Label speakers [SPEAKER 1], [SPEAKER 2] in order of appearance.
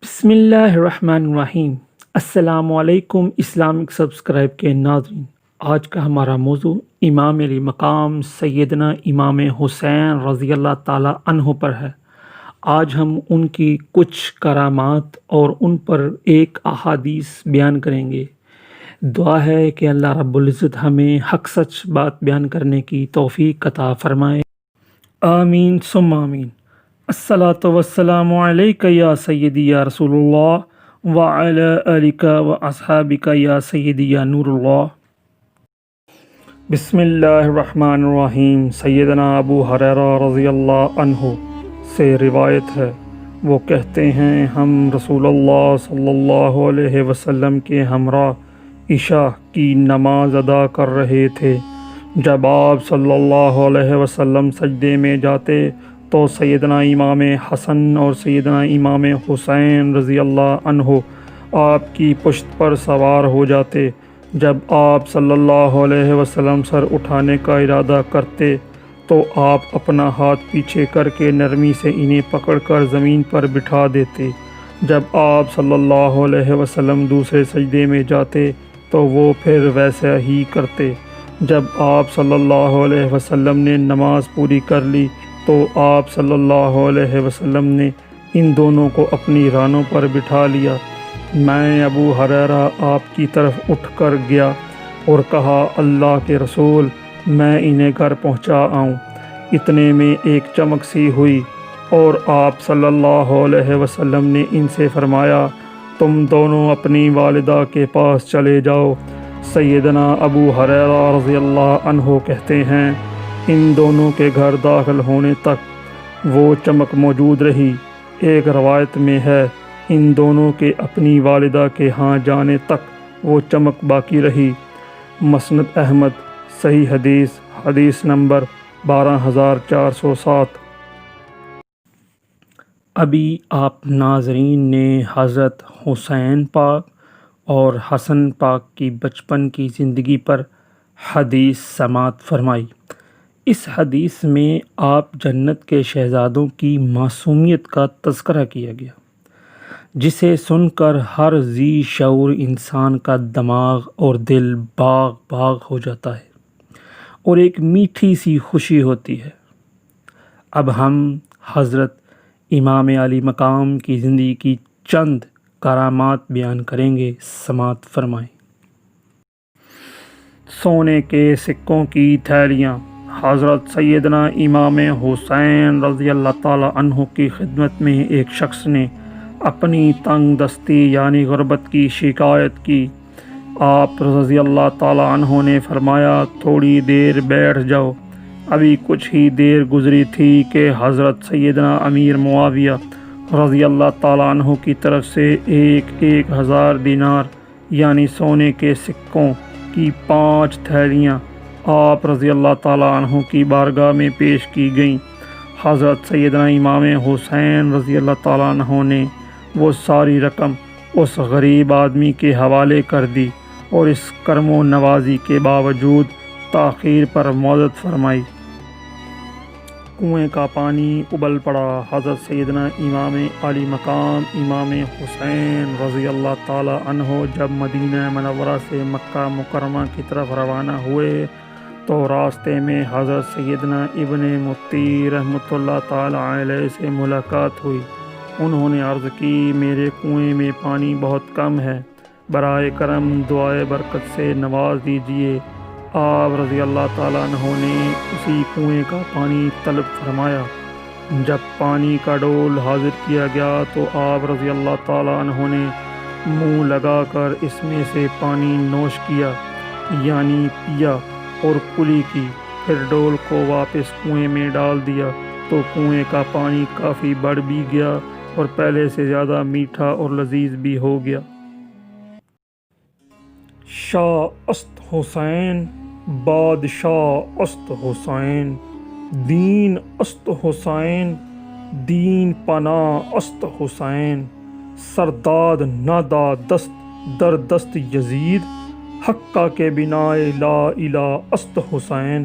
[SPEAKER 1] बिस्मिल्लाहिर्रहमानिर्रहीम। अस्सलाम वालेकुम इस्लामिक सब्सक्राइब के नाज़रीन। आज का हमारा मौजू इमाम अली मकाम सैयदना इमाम हुसैन रज़ी अल्लाह ताला अन्हो पर है। आज हम उनकी कुछ करामात और उन पर एक अहादीस बयान करेंगे। दुआ है कि अल्लाह रब्बुल इज़्ज़त हमें हक़ सच बात बयान करने की तौफ़ीक अता फ़रमाए। आमीन सुम्मा आमीन। अस्सलातु वस्सलामु अलैका या सय्यदी या रसूलुल्लाह व अला आलिका व अस्हाबिका या सय्यदी या नूरुल्लाह। बिस्मिल्लाहिर्रहमानिर्रहीम। सैयदना अबू हुरैरा रज़ियल्लाहु अन्हु से रिवायत है, वो कहते हैं हम रसूलुल्लाह सल्लल्लाहु अलैहि वसल्लम के हमरा इशा की नमाज अदा कर रहे थे। जब आप सल्लल्लाहु अलैहि वसल्लम सजदे में जाते तो सैयदना इमाम हसन और सैयदना इमाम हुसैन रज़ी अल्लाह अन्हो आपकी पुश्त पर सवार हो जाते। जब आप सल्लल्लाहु अलैहि वसल्लम सर उठाने का इरादा करते तो आप अपना हाथ पीछे करके नरमी से इन्हें पकड़कर ज़मीन पर बिठा देते। जब आप सल्लल्लाहु अलैहि वसल्लम दूसरे सजदे में जाते तो वो फिर वैसा ही करते। जब आप सल्लल्लाहु अलैहि वसल्लम ने नमाज पूरी कर ली तो आप सल्लल्लाहु अलैहि वसल्लम ने इन दोनों को अपनी रानों पर बिठा लिया। मैं अबू हुरैरा आपकी तरफ उठकर गया और कहा, अल्लाह के रसूल, मैं इन्हें घर पहुंचा आऊं। इतने में एक चमक सी हुई और आप सल्लल्लाहु अलैहि वसल्लम ने इनसे फरमाया, तुम दोनों अपनी वालिदा के पास चले जाओ। सैयदना अबू हुरैरा रज़ियल्लाहु अन्हु कहते हैं, इन दोनों के घर दाखिल होने तक वो चमक मौजूद रही। एक रवायत में है, इन दोनों के अपनी वालिदा के यहाँ जाने तक वो चमक बाकी रही। मसनद अहमद, सही हदीस, हदीस नंबर 12407। अभी आप नाज़रीन ने हज़रत हुसैन पाक और हसन पाक की बचपन की ज़िंदगी पर हदीस समात फरमाई। इस हदीस में आप जन्नत के शहज़ादों की मासूमियत का तज़किरा किया गया, जिसे सुनकर हर ज़ी शऊर इंसान का दिमाग और दिल बाग बाग हो जाता है और एक मीठी सी खुशी होती है। अब हम हज़रत इमाम अली मकाम की ज़िंदगी की चंद करामात बयान करेंगे। समात फरमाएँ। सोने के सिक्कों की थैलियाँ। हज़रत सैयदना इमाम हुसैन रज़ी अल्लाह ताला अन्हु की खिदमत में एक शख्स ने अपनी तंग दस्ती यानी गुर्बत की शिकायत की। आप रज़ी अल्लाह ताला अन्हु ने फरमाया, थोड़ी देर बैठ जाओ। अभी कुछ ही देर गुजरी थी कि हज़रत सैयदना अमीर मुआविया रज़ी अल्लाह ताला अन्हु की तरफ से 1000 दिनार यानी सोने के सिक्कों की 5 थैलियाँ आप रज़ी अल्लाह ताला अन्हु की बारगाह में पेश की गईं। हज़रत सैयदना इमाम हुसैन रज़ी अल्लाह ताला अन्हु ने वो सारी रकम उस गरीब आदमी के हवाले कर दी और इस करमो नवाजी के बावजूद ताख़ीर पर मौजत फरमाई। कुएं का पानी उबल पड़ा। हज़रत सैयदना इमाम अली मकाम इमाम हुसैन रज़ी अल्लाह ताला अन्हु जब मदीना मनव्वरा से मक्का मुकर्रमा की तरफ रवाना हुए तो रास्ते में हज़रत सैयदना इब्ने मुफ्ती रहमतुल्लाह ताला अलैह से मुलाकात हुई। उन्होंने अर्ज़ की, मेरे कुएं में पानी बहुत कम है, बराए करम दुआए बरकत से नवाज दीजिए। आप रज़ी अल्लाह ताला अन्हु ने उसी कुएं का पानी तलब फरमाया। जब पानी का डोल हाजिर किया गया तो आप रज़ी अल्लाह ताला अन्हु ने मुँह लगाकर इसमें से पानी नोश किया यानी पिया और कुली की। फिर डोल को वापस कुएं में डाल दिया तो कुएं का पानी काफ़ी बढ़ भी गया और पहले से ज़्यादा मीठा और लजीज भी हो गया। शाह अस्त हुसैन, बादशाह अस्त हुसैन, दीन अस्त हुसैन, दीन पना अस्त हुसैन, सरदाद नादा दस्त दर दस्त यजीद, हक्का के बिनाए ला इला अस्त हुसैन।